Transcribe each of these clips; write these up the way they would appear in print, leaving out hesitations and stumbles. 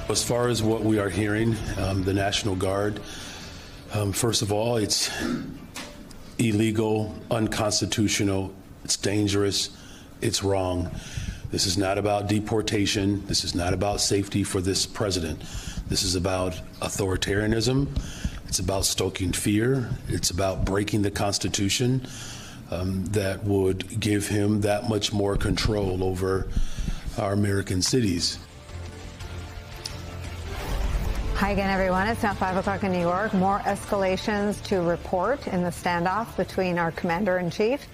As far as what we are hearing, the National Guard, first of all, it's illegal, unconstitutional, it's dangerous, it's wrong. This is not about deportation. This is not about safety for this president. This is about authoritarianism. It's about stoking fear. It's about breaking the Constitution that would give him that much more control over our American cities. Hi again, everyone. It's now 5 o'clock in New York. More escalations to report in the standoff between our commander-in-chief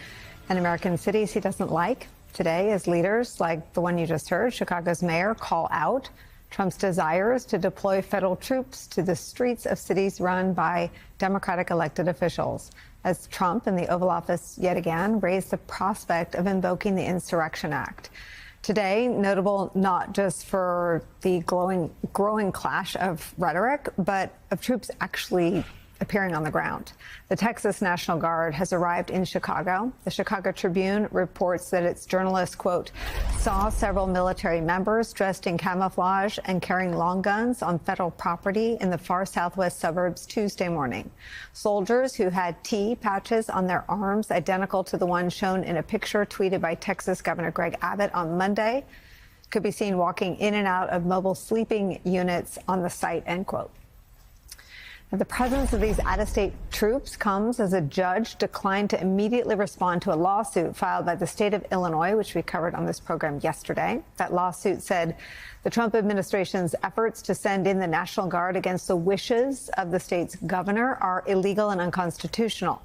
and American cities he doesn't like. Today, as leaders like the one you just heard, Chicago's mayor, call out Trump's desires to deploy federal troops to the streets of cities run by Democratic elected officials, as Trump in the Oval Office yet again raised the prospect of invoking the Insurrection Act. Today, notable not just for the growing clash of rhetoric, but of troops actually appearing on the ground. The Texas National Guard has arrived in Chicago. The Chicago Tribune reports that its journalists, quote, saw several military members dressed in camouflage and carrying long guns on federal property in the far southwest suburbs Tuesday morning. Soldiers who had T patches on their arms identical to the one shown in a picture tweeted by Texas Governor Greg Abbott on Monday could be seen walking in and out of mobile sleeping units on the site, end quote. The presence of these out-of-state troops comes as a judge declined to immediately respond to a lawsuit filed by the state of Illinois, which we covered on this program yesterday. That lawsuit said the Trump administration's efforts to send in the National Guard against the wishes of the state's governor are illegal and unconstitutional.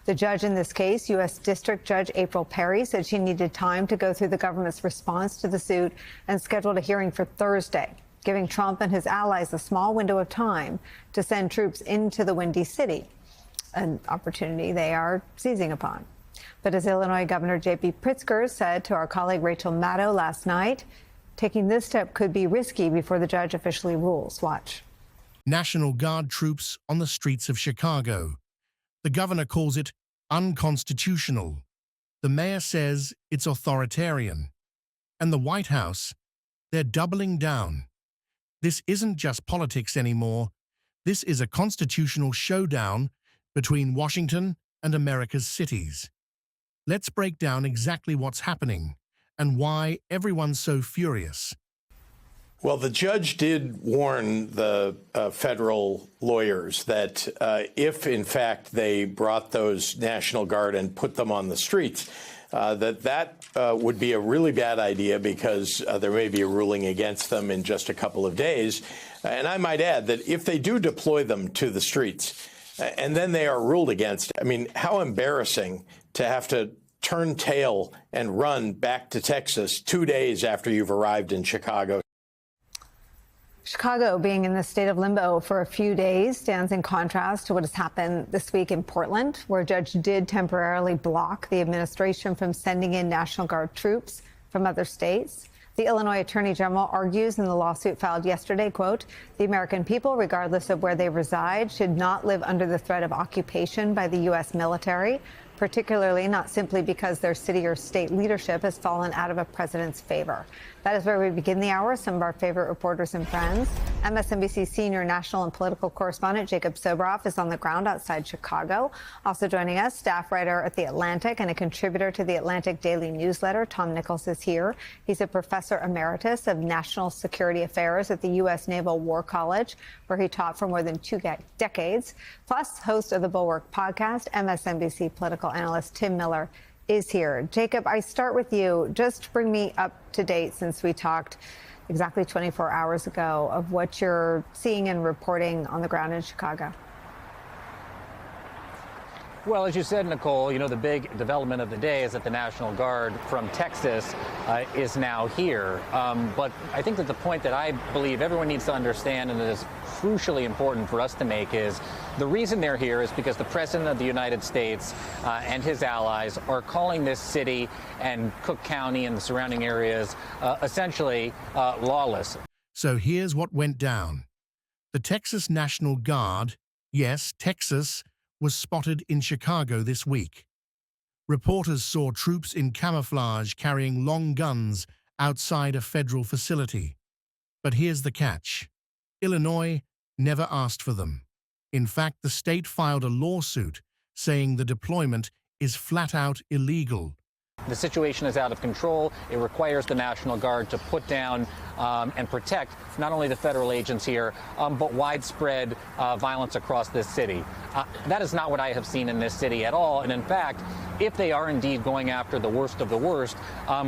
The judge in this case, U.S. District Judge April Perry, said she needed time to go through the government's response to the suit and scheduled a hearing for Thursday, giving Trump and his allies a small window of time to send troops into the Windy City, an opportunity they are seizing upon. But as Illinois Governor J.B. Pritzker said to our colleague Rachel Maddow last night, taking this step could be risky before the judge officially rules. Watch. National Guard troops on the streets of Chicago. The governor calls it unconstitutional. The mayor says it's authoritarian. And the White House, they're doubling down. This isn't just politics anymore. This is a constitutional showdown between Washington and America's cities. Let's break down exactly what's happening and why everyone's so furious. Well, the judge did warn the federal lawyers that if, in fact, they brought those National Guard and put them on the streets, that would be a really bad idea because there may be a ruling against them in just a couple of days. And I might add that if they do deploy them to the streets and then they are ruled against, I mean, how embarrassing to have to turn tail and run back to Texas 2 days after you've arrived in Chicago. Chicago being in the state of limbo for a few days stands in contrast to what has happened this week in Portland, where a judge did temporarily block the administration from sending in National Guard troops from other states. The Illinois Attorney General argues in the lawsuit filed yesterday, quote, the American people, regardless of where they reside, should not live under the threat of occupation by the U.S. military, particularly not simply because their city or state leadership has fallen out of a president's favor. That is where we begin the hour. Some of our favorite reporters and friends. MSNBC senior national and political correspondent Jacob Soboroff is on the ground outside Chicago. Also joining us, staff writer at The Atlantic and a contributor to The Atlantic Daily Newsletter, Tom Nichols is here. He's a professor emeritus of national security affairs at the U.S. Naval War College, where he taught for more than 2 decades. Plus, host of the Bulwark podcast, MSNBC political analyst Tim Miller is here. Jacob, I start with you. Just bring me up to date since we talked exactly 24 hours ago of what you're seeing and reporting on the ground in Chicago. Well, as you said, Nicole, you know, the big development of the day is that the National Guard from Texas is now here. But I think that the point that I believe everyone needs to understand, and that is crucially important for us to make, is the reason they're here is because the President of the United States and his allies are calling this city and Cook County and the surrounding areas essentially lawless. So here's what went down. The Texas National Guard, yes, Texas, was spotted in Chicago this week. Reporters saw troops in camouflage carrying long guns outside a federal facility. But here's the catch. Illinois never asked for them. In fact, the state filed a lawsuit saying the deployment is flat out illegal. The situation is out of control. It requires the National Guard to put down and protect not only the federal agents here, but widespread violence across this city. That is not what I have seen in this city at all. And in fact, if they are indeed going after the worst of the worst,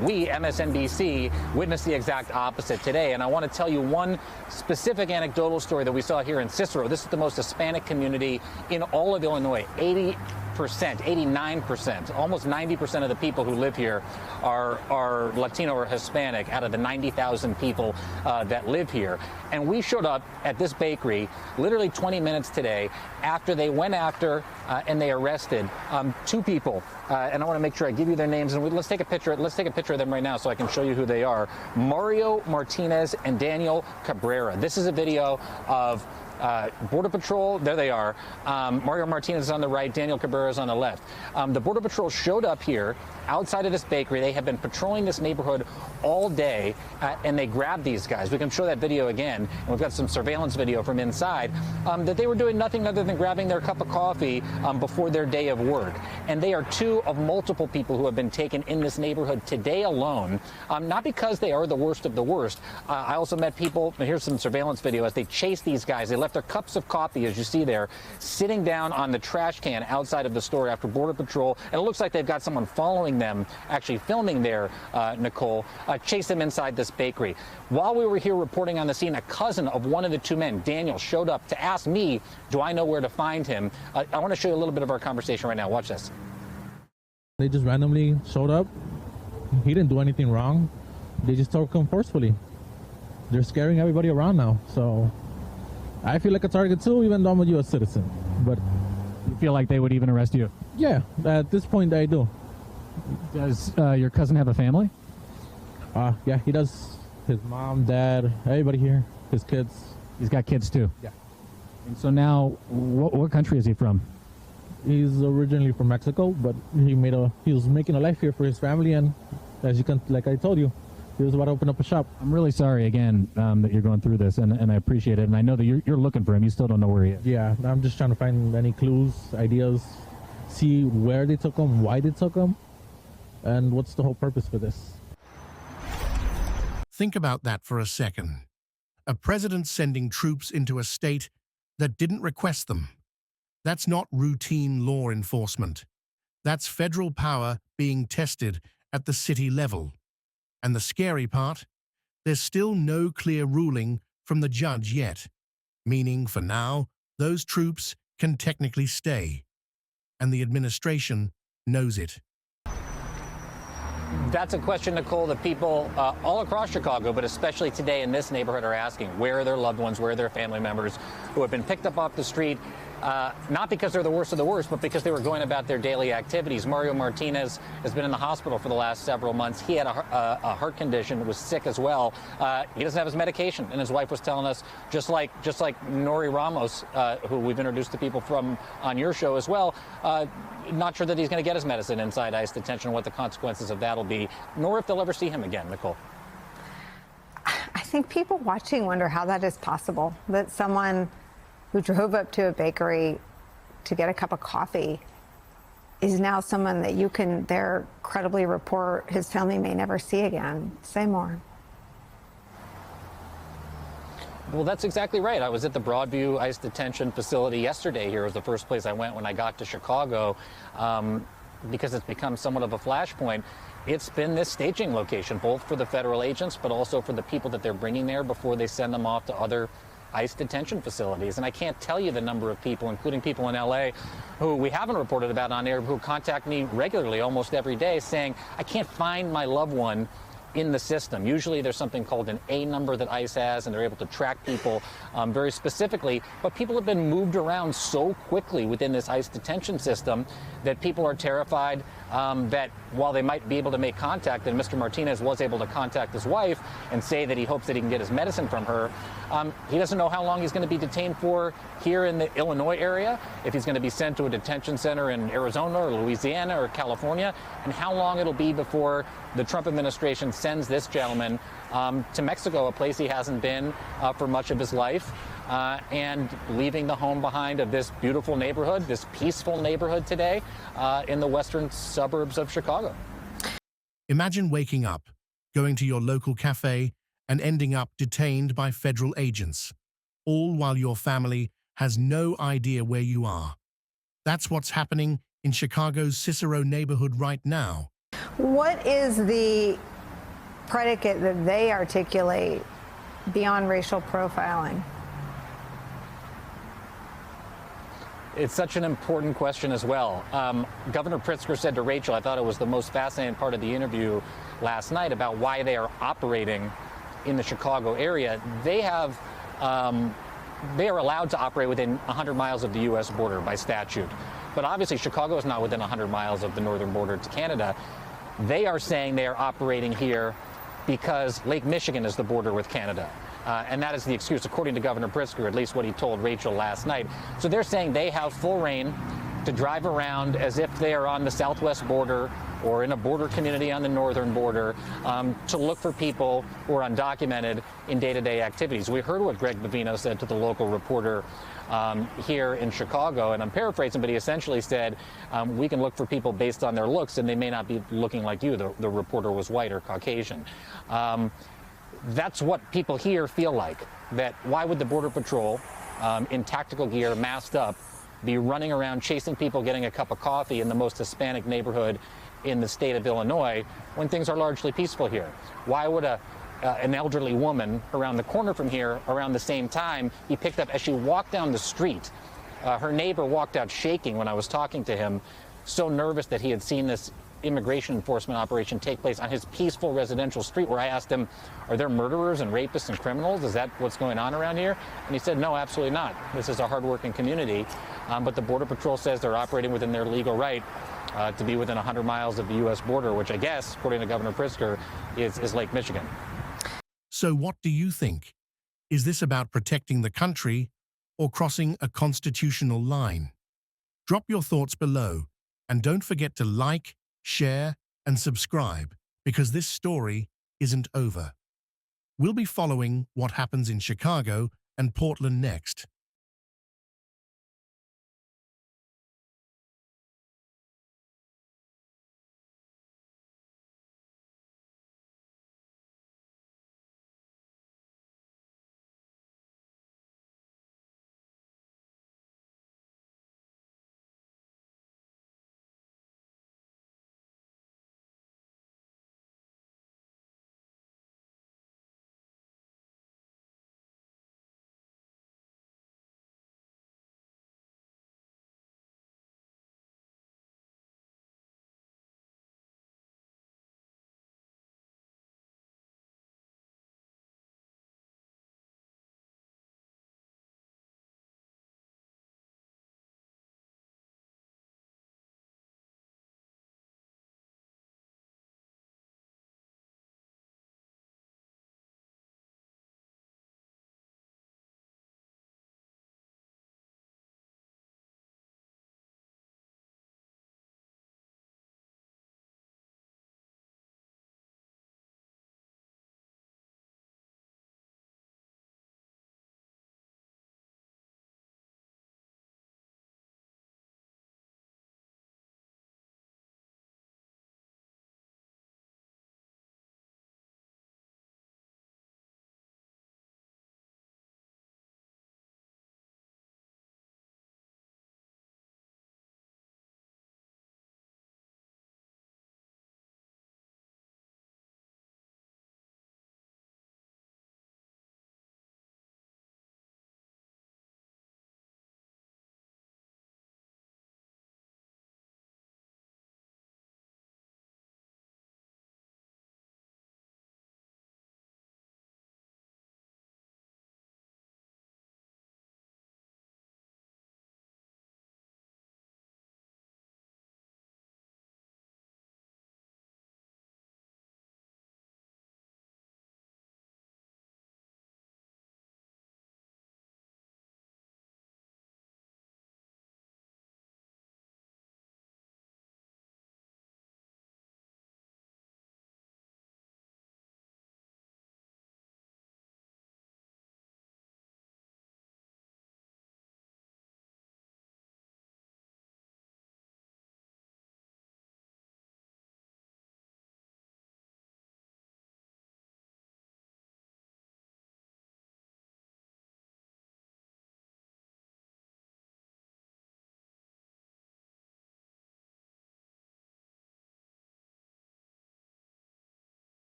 we, MSNBC, witnessed the exact opposite today. And I want to tell you one specific anecdotal story that we saw here in Cicero. This is the most Hispanic community in all of Illinois. 89%, almost 90% of the people who live here are Latino or Hispanic out of the 90,000 people that live here. And we showed up at this bakery literally 20 minutes today after they went after and they arrested two people. And I want to make sure I give you their names. And let's take a picture. Let's take a picture of them right now so I can show you who they are. Mario Martinez and Daniel Cabrera. This is a video of Border Patrol. There they are. Mario Martinez is on the right, Daniel Cabrera is on the left. The Border Patrol showed up here outside of this bakery. They have been patrolling this neighborhood all day, and they grabbed these guys. We can show that video again, and we've got some surveillance video from inside, that they were doing nothing other than grabbing their cup of coffee before their day of work. And they are two of multiple people who have been taken in this neighborhood today alone, not because they are the worst of the worst. I also met people, here's some surveillance video, as they chased these guys. They left their cups of coffee, as you see there, sitting down on the trash can outside of the store after Border Patrol, and it looks like they've got someone following them, actually filming there, Nicole, chase them inside this bakery. While we were here reporting on the scene, a cousin of one of the two men, Daniel, showed up to ask me, do I know where to find him? I want to show you a little bit of our conversation right now. Watch this. They just randomly showed up. He didn't do anything wrong. They just took him forcefully. They're scaring everybody around now, so I feel like a target too, even though I'm a U.S. citizen. But you feel like they would even arrest you? Yeah, at this point I do. Does your cousin have a family? Yeah, he does. His mom, dad, everybody here, his kids. He's got kids too? Yeah. And so now, what country is he from? He's originally from Mexico, but he was making a life here for his family, and as you can, like I told you, he was about to open up a shop. I'm really sorry again that you're going through this, and I appreciate it. And I know that you're looking for him. You still don't know where he is. Yeah, I'm just trying to find any clues, ideas, see where they took him, why they took him, and what's the whole purpose for this. Think about that for a second. A president sending troops into a state that didn't request them. That's not routine law enforcement. That's federal power being tested at the city level. And the scary part, there's still no clear ruling from the judge yet, meaning for now, those troops can technically stay. And the administration knows it. That's a question, Nicole, that people all across Chicago, but especially today in this neighborhood, are asking. Where are their loved ones? Where are their family members who have been picked up off the street, not because they're the worst of the worst, but because they were going about their daily activities? Mario Martinez has been in the hospital for the last several months. He had a heart condition, was sick as well. He doesn't have his medication, and his wife was telling us, just like Nori Ramos, who we've introduced to people from on your show as well, not sure that he's going to get his medicine inside ICE detention, what the consequences of that will be, nor if they'll ever see him again, Nicole. I think people watching wonder how that is possible, that someone who drove up to a bakery to get a cup of coffee is now someone that you can there credibly report his family may never see again. Say more. Well, that's exactly right. I was at the Broadview ICE detention facility yesterday. Here was the first place I went when I got to Chicago, because it's become somewhat of a flashpoint. It's been this staging location, both for the federal agents, but also for the people that they're bringing there before they send them off to other ICE detention facilities. And I can't tell you the number of people, including people in LA, who we haven't reported about on air, who contact me regularly, almost every day, saying, I can't find my loved one in the system. Usually there's something called an A number that ICE has, and they're able to track people very specifically. But people have been moved around so quickly within this ICE detention system that people are terrified that while they might be able to make contact, and Mr. Martinez was able to contact his wife and say that he hopes that he can get his medicine from her, he doesn't know how long he's going to be detained for here in the Illinois area, if he's going to be sent to a detention center in Arizona or Louisiana or California, and how long it'll be before the Trump administration sends this gentleman to Mexico, a place he hasn't been for much of his life, and leaving the home behind of this beautiful neighborhood, this peaceful neighborhood today in the western suburbs of Chicago. Imagine waking up, going to your local cafe, and ending up detained by federal agents, all while your family has no idea where you are. That's what's happening in Chicago's Cicero neighborhood right now. What is the predicate that they articulate beyond racial profiling? It's such an important question as well. Governor Pritzker said to Rachel, I thought it was the most fascinating part of the interview last night, about why they are operating in the Chicago area. They are allowed to operate within 100 miles of the U.S. border by statute. But obviously, Chicago is not within 100 miles of the northern border to Canada. They are saying they are operating here because Lake Michigan is the border with Canada. And that is the excuse, according to Governor Pritzker, at least what he told Rachel last night. So they're saying they have full reign to drive around as if they are on the southwest border or in a border community on the northern border, to look for people who are undocumented in day-to-day activities. We heard what Greg Bavino said to the local reporter here in Chicago, and I'm paraphrasing, but he essentially said, we can look for people based on their looks, and they may not be looking like you. The reporter was white or Caucasian. That's what people here feel like, that why would the Border Patrol in tactical gear, masked up, be running around chasing people getting a cup of coffee in the most Hispanic neighborhood in the state of Illinois when things are largely peaceful here? Why would an elderly woman around the corner from here around the same time be picked up as she walked down the street? Her neighbor walked out shaking when I was talking to him, so nervous that he had seen this immigration enforcement operation take place on his peaceful residential street, where I asked him, are there murderers and rapists and criminals? Is that what's going on around here? And he said, no, absolutely not. This is a hardworking community. But the Border Patrol says they're operating within their legal right to be within 100 miles of the U.S. border, which I guess, according to Governor Pritzker, is Lake Michigan. So what do you think? Is this about protecting the country or crossing a constitutional line? Drop your thoughts below, and don't forget to like, share, and subscribe, because this story isn't over. We'll be following what happens in Chicago and Portland next.